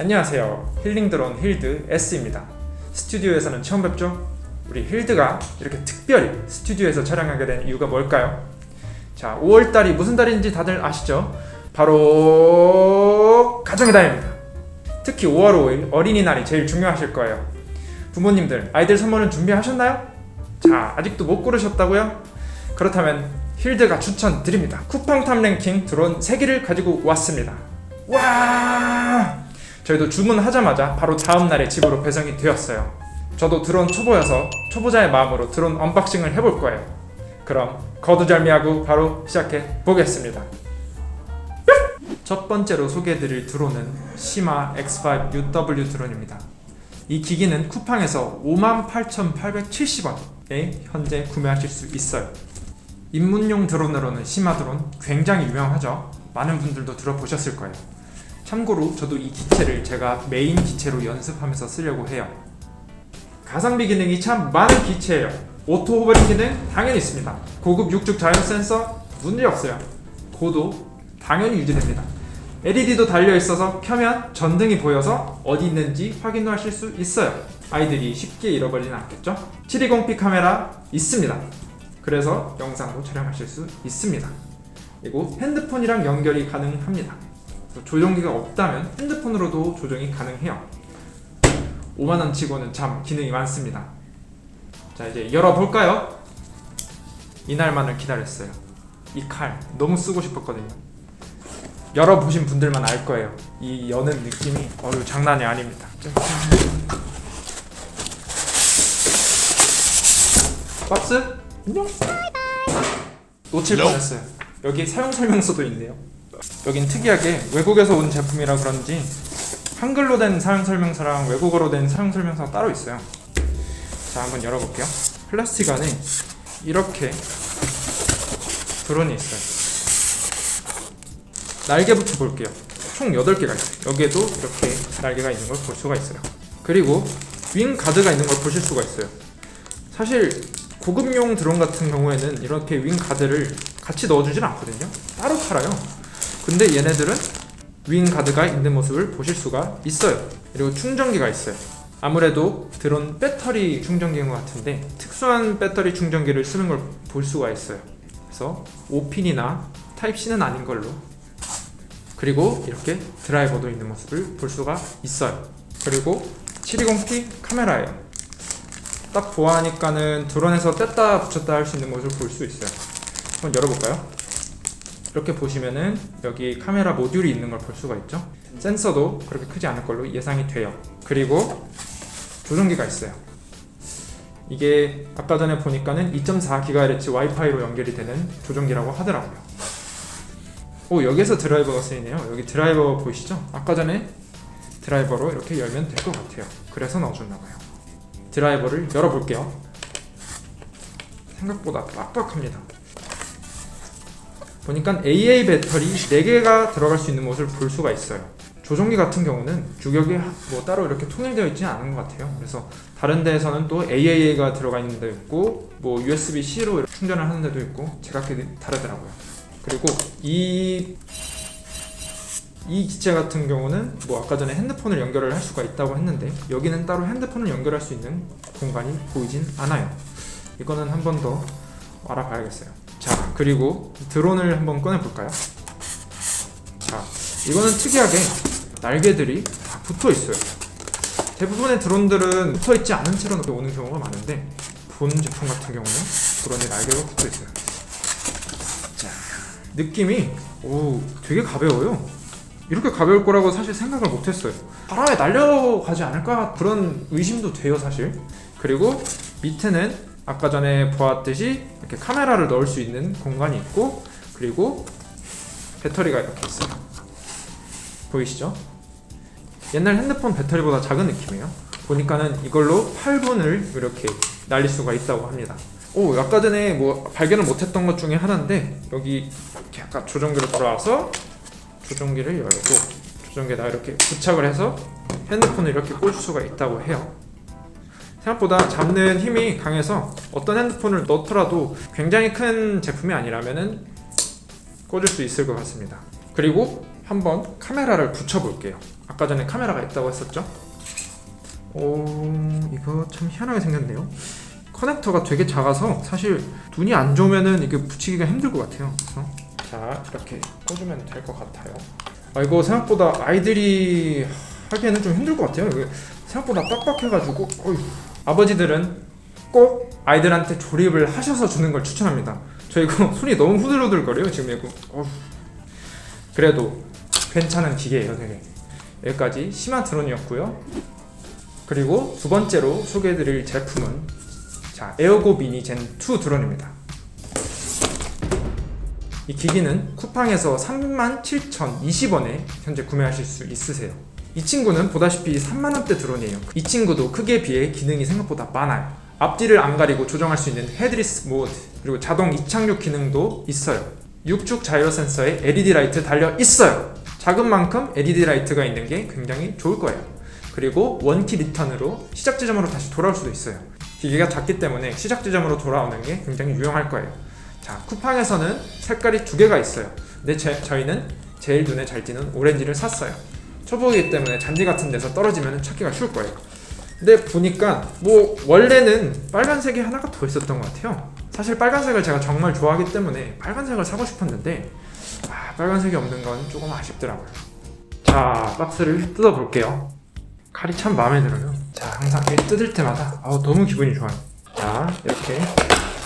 안녕하세요. 힐링 드론 힐드 S입니다. 스튜디오에서는 처음 뵙죠? 우리 힐드가 이렇게 특별히 스튜디오에서 촬영하게 된 이유가 뭘까요? 자, 5월달이 무슨 달인지 다들 아시죠? 바로 가정의 달입니다. 특히 5월 5일 어린이날이 제일 중요하실 거예요. 부모님들, 아이들 선물은 준비하셨나요? 자, 아직도 못 고르셨다고요? 그렇다면 힐드가 추천드립니다. 쿠팡 탑 랭킹 드론 3개를 가지고 왔습니다. 와! 저희도 주문하자마자 바로 다음날에 집으로 배송이 되었어요. 저도 드론 초보여서 초보자의 마음으로 드론 언박싱을 해볼 거예요. 그럼 거두절미하고 바로 시작해 보겠습니다. 첫 번째로 소개해드릴 드론은 시마 X5 UW 드론입니다. 이 기기는 쿠팡에서 58,870원에 현재 구매하실 수 있어요. 입문용 드론으로는 시마 드론 굉장히 유명하죠. 많은 분들도 들어보셨을 거예요. 참고로 저도 이 기체를 제가 메인 기체로 연습하면서 쓰려고 해요. 가성비 기능이 참 많은 기체예요. 오토 호버링 기능 당연히 있습니다. 고급 6중 자연 센서 문제없어요. 고도 당연히 유지됩니다. LED도 달려있어서 켜면 전등이 보여서 어디 있는지 확인도 하실 수 있어요. 아이들이 쉽게 잃어버리진 않겠죠? 720p 카메라 있습니다. 그래서 영상도 촬영하실 수 있습니다. 그리고 핸드폰이랑 연결이 가능합니다. 조종기가 없다면 핸드폰으로도 조종이 가능해요. 5만원 치고는 참 기능이 많습니다. 자, 이제 열어볼까요? 이날만을 기다렸어요. 이 칼 너무 쓰고 싶었거든요. 열어보신 분들만 알 거예요. 이 여는 느낌이 장난이 아닙니다. 박스? 안녕? 놓칠 뻔했어요. 여기 사용 설명서도 있네요. 여긴 특이하게 외국에서 온 제품이라 그런지 한글로 된 사용 설명서랑 외국어로 된 사용 설명서가 따로 있어요. 자, 한번 열어볼게요. 플라스틱 안에 이렇게 드론이 있어요. 날개부터 볼게요. 총 8개가 있어요. 여기에도 이렇게 날개가 있는 걸 볼 수가 있어요. 그리고 윙 가드가 있는 걸 보실 수가 있어요. 사실 고급용 드론 같은 경우에는 이렇게 윙 가드를 같이 넣어주진 않거든요. 따로 팔아요. 근데 얘네들은 윙 가드가 있는 모습을 보실 수가 있어요. 그리고 충전기가 있어요. 아무래도 드론 배터리 충전기인 것 같은데 특수한 배터리 충전기를 쓰는 걸 볼 수가 있어요. 그래서 5핀이나 타입C는 아닌 걸로. 그리고 이렇게 드라이버도 있는 모습을 볼 수가 있어요. 그리고 720p 카메라예요. 딱 보아하니까는 드론에서 뗐다 붙였다 할 수 있는 모습을 볼 수 있어요. 한번 열어볼까요? 이렇게 보시면은 여기 카메라 모듈이 있는 걸 볼 수가 있죠. 센서도 그렇게 크지 않을 걸로 예상이 돼요. 그리고 조종기가 있어요. 이게 아까 전에 보니까는 2.4GHz 와이파이로 연결이 되는 조종기라고 하더라고요. 여기에서 드라이버가 쓰이네요. 여기 드라이버 보이시죠? 아까 전에 드라이버로 이렇게 열면 될 것 같아요. 그래서 넣어줬나봐요. 드라이버를 열어볼게요. 생각보다 빡빡합니다. 보니까 AA 배터리 4개가 들어갈 수 있는 모습을 볼 수가 있어요. 조종기 같은 경우는 규격이 따로 이렇게 통일되어 있지 않은 것 같아요. 그래서 다른 데에서는 또 AAA가 들어가 있는 데도 있고 USB-C로 충전을 하는 데도 있고 제각기 다르더라고요. 그리고 이 기체 같은 경우는 아까 전에 핸드폰을 연결을 할 수가 있다고 했는데 여기는 따로 핸드폰을 연결할 수 있는 공간이 보이진 않아요. 이거는 한 번 더 알아봐야겠어요. 자, 그리고 드론을 한번 꺼내볼까요? 자, 이거는 특이하게 날개들이 다 붙어있어요. 대부분의 드론들은 붙어있지 않은 채로 오는 경우가 많은데 본 제품 같은 경우는 드론에 날개가 붙어있어요. 자, 느낌이 되게 가벼워요. 이렇게 가벼울 거라고 사실 생각을 못했어요. 바람에 날려가지 않을까 그런 의심도 돼요, 사실. 그리고 밑에는 아까 전에 보았듯이 이렇게 카메라를 넣을 수 있는 공간이 있고 그리고 배터리가 이렇게 있어요. 보이시죠? 옛날 핸드폰 배터리보다 작은 느낌이에요. 보니까는 이걸로 8분을 이렇게 날릴 수가 있다고 합니다. 아까 전에 발견을 못했던 것 중에 하나인데 여기 이렇게 약간 조종기로 돌아와서 조종기를 열고 조종기에다 이렇게 부착을 해서 핸드폰을 이렇게 꽂을 수가 있다고 해요. 생각보다 잡는 힘이 강해서 어떤 핸드폰을 넣더라도 굉장히 큰 제품이 아니라면은 꽂을 수 있을 것 같습니다. 그리고 한번 카메라를 붙여볼게요. 아까 전에 카메라가 있다고 했었죠? 이거 참 희한하게 생겼네요. 커넥터가 되게 작아서 사실 눈이 안 좋으면은 이게 붙이기가 힘들 것 같아요. 그래서 자, 이렇게 꽂으면 될 것 같아요. 이거 생각보다 아이들이 하기에는 좀 힘들 것 같아요. 이게 생각보다 빡빡해가지고 아버지들은 꼭 아이들한테 조립을 하셔서 주는 걸 추천합니다. 저 이거 손이 너무 후들후들거려요 지금. 이거 그래도 괜찮은 기계예요 되게. 여기까지 심한 드론이었고요. 그리고 두 번째로 소개해드릴 제품은 자, 에어고 미니 젠2 드론입니다. 이 기기는 쿠팡에서 37,020원에 현재 구매하실 수 있으세요. 이 친구는 보다시피 3만원대 드론이에요. 이 친구도 크기에 비해 기능이 생각보다 많아요. 앞뒤를 안 가리고 조정할 수 있는 헤드리스 모드, 그리고 자동 이착륙 기능도 있어요. 6축 자이로 센서에 LED 라이트 달려 있어요. 작은 만큼 LED 라이트가 있는 게 굉장히 좋을 거예요. 그리고 원키 리턴으로 시작 지점으로 다시 돌아올 수도 있어요. 기계가 작기 때문에 시작 지점으로 돌아오는 게 굉장히 유용할 거예요. 자, 쿠팡에서는 색깔이 두 개가 있어요. 근데 저희는 제일 눈에 잘 띄는 오렌지를 샀어요. 초보이기 때문에 잔디 같은 데서 떨어지면 찾기가 쉬울 거예요. 근데 보니까 원래는 빨간색이 하나가 더 있었던 것 같아요. 사실 빨간색을 제가 정말 좋아하기 때문에 빨간색을 사고 싶었는데 빨간색이 없는 건 조금 아쉽더라고요. 자, 박스를 뜯어볼게요. 칼이 참 마음에 들어요. 자, 항상 뜯을 때마다 너무 기분이 좋아요. 자, 이렇게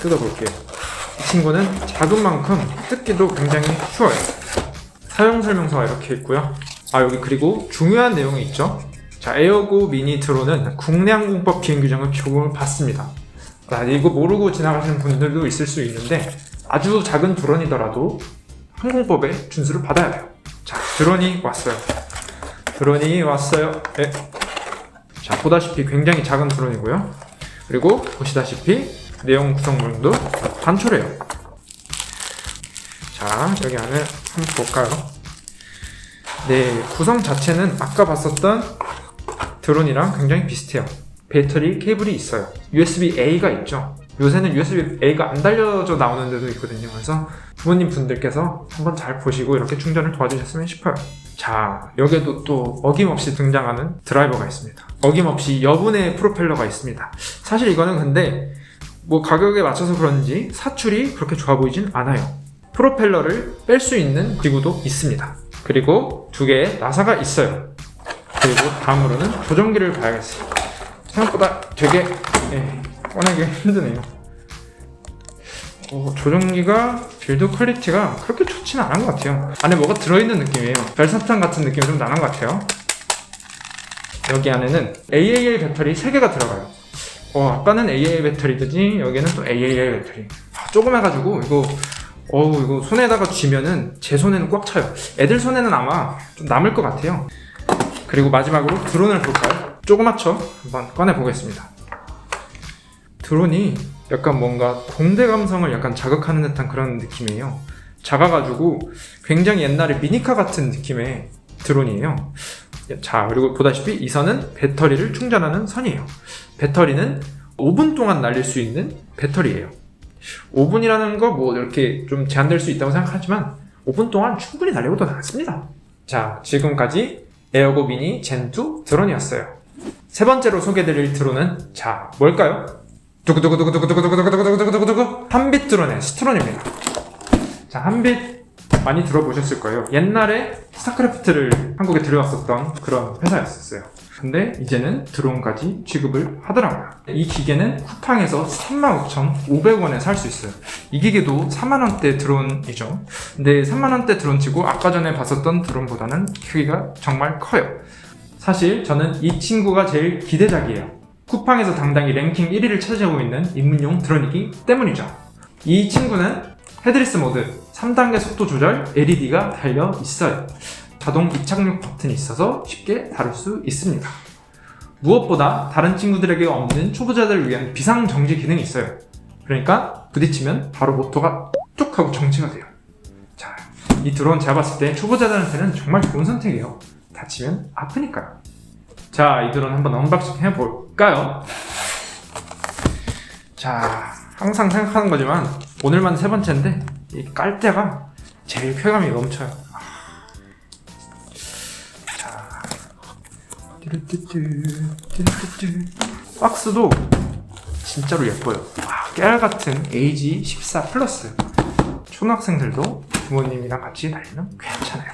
뜯어볼게요. 이 친구는 작은 만큼 뜯기도 굉장히 쉬워요. 사용설명서가 이렇게 있고요. 여기 그리고 중요한 내용이 있죠. 자, 에어고 미니 드론은 국내 항공법 비행 규정을 적용을 받습니다. 이거 모르고 지나가시는 분들도 있을 수 있는데 아주 작은 드론이더라도 항공법의 준수를 받아야 돼요. 자, 드론이 왔어요. 네. 자, 보다시피 굉장히 작은 드론이고요. 그리고 보시다시피 내용 구성물도 단촐해요. 자, 여기 안을 한번 볼까요? 네, 구성 자체는 아까 봤었던 드론이랑 굉장히 비슷해요. 배터리 케이블이 있어요. USB-A가 있죠. 요새는 USB-A가 안 달려져 나오는 데도 있거든요. 그래서 부모님 분들께서 한번 잘 보시고 이렇게 충전을 도와주셨으면 싶어요. 자, 여기에도 또 어김없이 등장하는 드라이버가 있습니다. 어김없이 여분의 프로펠러가 있습니다. 사실 이거는 근데 가격에 맞춰서 그런지 사출이 그렇게 좋아 보이진 않아요. 프로펠러를 뺄 수 있는 기구도 있습니다. 그리고 두 개의 나사가 있어요. 그리고 다음으로는 조정기를 봐야겠어요. 생각보다 되게 꺼내기 힘드네요. 조정기가 빌드 퀄리티가 그렇게 좋지는 않은 것 같아요. 안에 뭐가 들어있는 느낌이에요. 별사탕 같은 느낌이 좀 나는 것 같아요. 여기 안에는 AAA 배터리 3개가 들어가요. 아까는 AAA 배터리더니 여기는 또 AAA 배터리. 조그매가지고 이거 손에다가 쥐면은 제 손에는 꽉 차요. 애들 손에는 아마 좀 남을 것 같아요. 그리고 마지막으로 드론을 볼까요? 조그맣죠? 한번 꺼내 보겠습니다. 드론이 약간 뭔가 공대 감성을 약간 자극하는 듯한 그런 느낌이에요. 작아가지고 굉장히 옛날에 미니카 같은 느낌의 드론이에요. 자, 그리고 보다시피 이 선은 배터리를 충전하는 선이에요. 배터리는 5분 동안 날릴 수 있는 배터리예요. 5분이라는 거 이렇게 좀 제한될 수 있다고 생각하지만 5분 동안 충분히 달리고도 나왔습니다. 자, 지금까지 에어고 미니 젠2 드론이었어요. 세 번째로 소개해드릴 드론은 자, 뭘까요? 두구두구두구두구두구두구두구두구두구두구 한빛 드론의 스트론입니다. 자, 한빛 많이 들어보셨을 거예요. 옛날에 스타크래프트를 한국에 들여왔었던 그런 회사였었어요. 근데 이제는 드론까지 취급을 하더라고요. 이 기계는 쿠팡에서 35,500원에 살 수 있어요. 이 기계도 4만원대 드론이죠. 근데 3만원대 드론치고 아까 전에 봤었던 드론보다는 크기가 정말 커요. 사실 저는 이 친구가 제일 기대작이에요. 쿠팡에서 당당히 랭킹 1위를 차지하고 있는 입문용 드론이기 때문이죠. 이 친구는 헤드리스 모드, 3단계 속도 조절, LED가 달려 있어요. 자동 이착륙 버튼이 있어서 쉽게 다룰 수 있습니다. 무엇보다 다른 친구들에게 없는 초보자들을 위한 비상 정지 기능이 있어요. 그러니까 부딪히면 바로 모터가 뚝 하고 정지가 돼요. 자, 이 드론 제가 봤을 때 초보자들한테는 정말 좋은 선택이에요. 다치면 아프니까요. 자, 이 드론 한번 언박싱 해볼까요? 자, 항상 생각하는 거지만 오늘만 세 번째인데 이 깔때가 제일 쾌감이 넘쳐요. 자, 박스도 진짜로 예뻐요. 깨알같은 AG14 플러스. 초등학생들도 부모님이랑 같이 달리면 괜찮아요.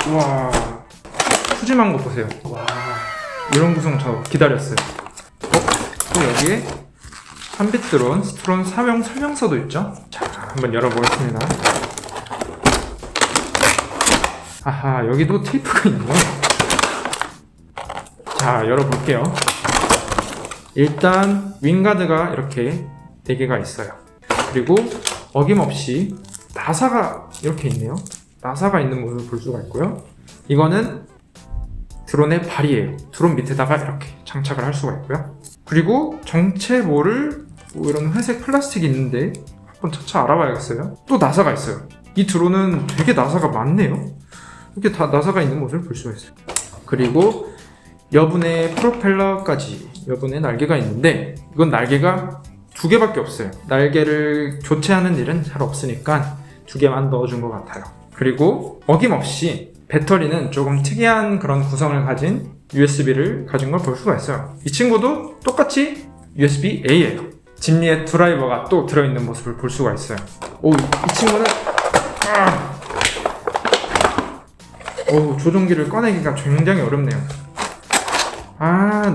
우와, 푸짐한 거 보세요. 와, 이런 구성 저 기다렸어요. 또 여기에 한빛 드론 스트론 사용 설명서도 있죠. 자, 한번 열어보겠습니다. 아하, 여기도 테이프가 있네요. 자, 열어볼게요. 일단 윙가드가 이렇게 4개가 있어요. 그리고 어김없이 나사가 이렇게 있네요. 나사가 있는 모습을 볼 수가 있고요. 이거는 드론의 발이에요. 드론 밑에다가 이렇게 장착을 할 수가 있고요. 그리고 정체모를 이런 회색 플라스틱이 있는데 한번 차차 알아봐야겠어요. 또 나사가 있어요. 이 드론은 되게 나사가 많네요. 이렇게 다 나사가 있는 모습을 볼 수가 있어요. 그리고 여분의 프로펠러까지, 여분의 날개가 있는데 이건 날개가 2개밖에 없어요. 날개를 교체하는 일은 잘 없으니까 2개만 넣어준 것 같아요. 그리고 어김없이 배터리는 조금 특이한 그런 구성을 가진 USB를 가진 걸 볼 수가 있어요. 이 친구도 똑같이 USB-A예요. 진리의 드라이버가 또 들어있는 모습을 볼 수가 있어요. 오, 이 친구는 조종기를 꺼내기가 굉장히 어렵네요.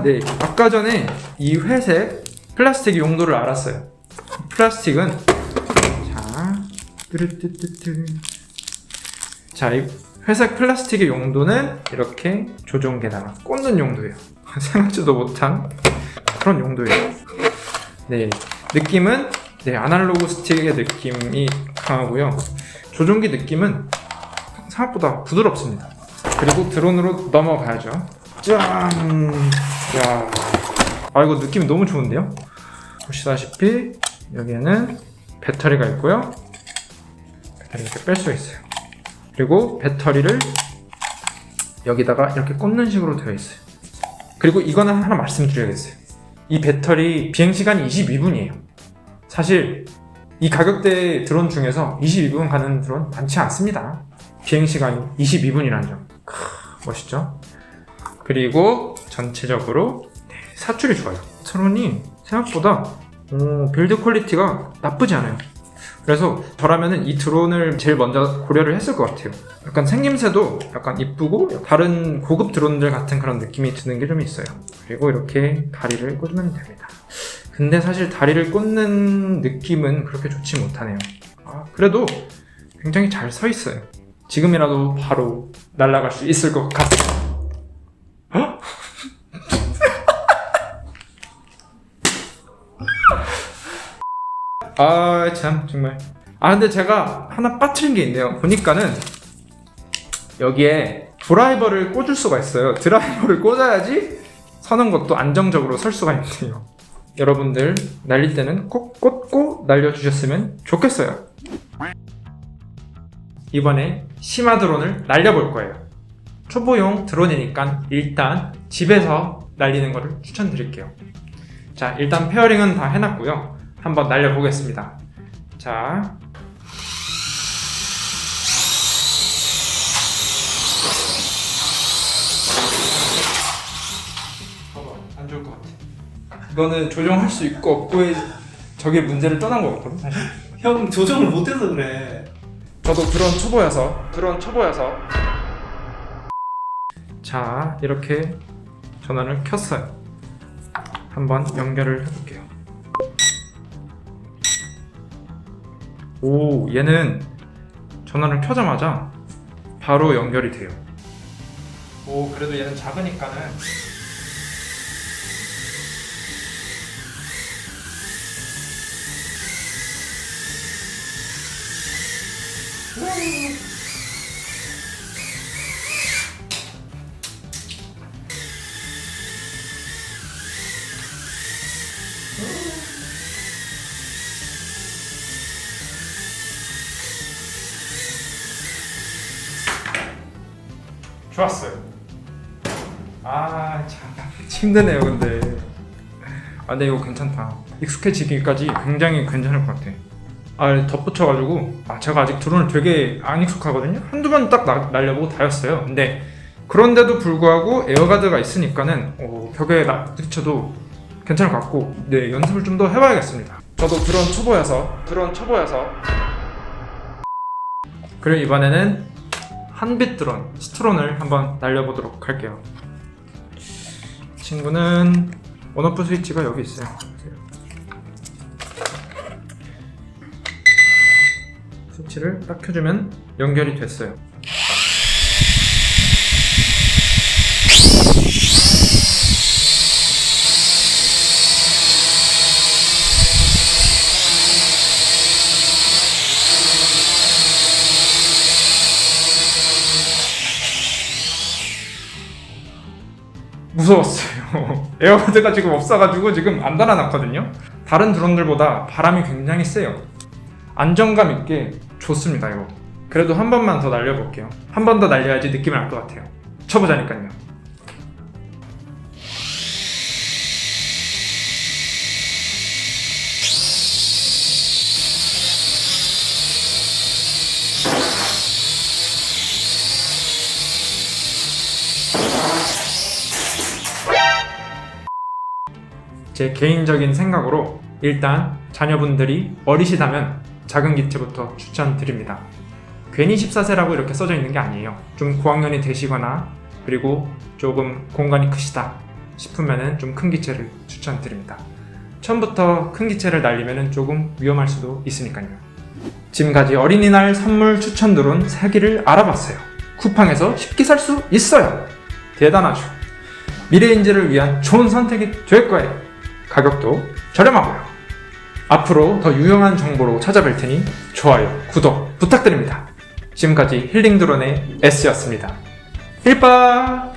네. 아까 전에 이 회색 플라스틱 용도를 알았어요. 플라스틱은 이 회색 플라스틱의 용도는 이렇게 조종기에다가 꽂는 용도예요. 생각지도 못한 그런 용도예요. 네, 느낌은 아날로그 스틱의 느낌이 강하고요. 조종기 느낌은 생각보다 부드럽습니다. 그리고 드론으로 넘어가야죠. 짠! 야, 이거 느낌이 너무 좋은데요? 보시다시피 여기에는 배터리가 있고요. 배터리 이렇게 뺄 수 있어요. 그리고 배터리를 여기다가 이렇게 꽂는 식으로 되어 있어요. 그리고 이거는 하나 말씀드려야겠어요. 이 배터리 비행시간이 22분이에요. 사실 이 가격대 드론 중에서 22분 가는 드론 많지 않습니다. 비행시간이 22분이라는 점. 멋있죠? 그리고 전체적으로 사출이 좋아요. 드론이 생각보다 빌드 퀄리티가 나쁘지 않아요. 그래서 저라면은 이 드론을 제일 먼저 고려를 했을 것 같아요. 약간 생김새도 약간 이쁘고 다른 고급 드론들 같은 그런 느낌이 드는 게 좀 있어요. 그리고 이렇게 다리를 꽂으면 됩니다. 근데 사실 다리를 꽂는 느낌은 그렇게 좋지 못하네요. 그래도 굉장히 잘 서 있어요. 지금이라도 바로 날아갈 수 있을 것 같아요. 참 정말. 근데 제가 하나 빠뜨린 게 있네요. 보니까는 여기에 드라이버를 꽂을 수가 있어요. 드라이버를 꽂아야지 서는 것도 안정적으로 설 수가 있네요. 여러분들 날릴 때는 꼭 꽂고 날려주셨으면 좋겠어요. 이번에 시마 드론을 날려볼 거예요. 초보용 드론이니까 일단 집에서 날리는 거를 추천드릴게요. 자, 일단 페어링은 다 해놨고요. 한번 날려보겠습니다. 자, 안 좋을 것 같아. 이거는 조정할 수 있고 없고의 저게 문제를 떠난 것 같거든, 사실. 형 조정을 못해서 그래. 저도 드론 초보여서. 자, 이렇게 전원을 켰어요. 한번 연결을 해볼게요. 오, 얘는 전원을 켜자마자 바로 연결이 돼요. 오, 그래도 얘는 작으니까는 좋았어요. 참 힘드네요. 근데 이거 괜찮다. 익숙해지기까지 굉장히 괜찮을 것 같아. 덧붙여가지고 제가 아직 드론을 되게 안 익숙하거든요. 한두 번 딱 날려보고 다였어요. 근데 그런데도 불구하고 에어가드가 있으니까는 벽에 부딪혀도 괜찮을 것 같고, 네, 연습을 좀 더 해봐야겠습니다. 저도 드론 초보여서 그리고 이번에는 한빛 드론 스트론을 한번 날려보도록 할게요. 친구는 온오프 스위치가 여기 있어요. 스위치를 딱 켜주면 연결이 됐어요. 무서웠어요. 에어가드가 지금 없어가지고 지금 안 달아놨거든요. 다른 드론들보다 바람이 굉장히 세요. 안정감 있게 좋습니다. 이거 그래도 한 번만 더 날려볼게요. 한 번 더 날려야지 느낌을 알 것 같아요. 쳐보자니까요. 제 개인적인 생각으로 일단 자녀분들이 어리시다면 작은 기체부터 추천드립니다. 괜히 14세라고 이렇게 써져 있는 게 아니에요. 좀 고학년이 되시거나 그리고 조금 공간이 크시다 싶으면 좀 큰 기체를 추천드립니다. 처음부터 큰 기체를 날리면 조금 위험할 수도 있으니까요. 지금까지 어린이날 선물 추천 드론 3개를 알아봤어요. 쿠팡에서 쉽게 살 수 있어요. 대단하죠. 미래인재를 위한 좋은 선택이 될 거예요. 가격도 저렴하고요. 앞으로 더 유용한 정보로 찾아뵐 테니 좋아요, 구독 부탁드립니다. 지금까지 힐링드론의 S였습니다. 힐빠!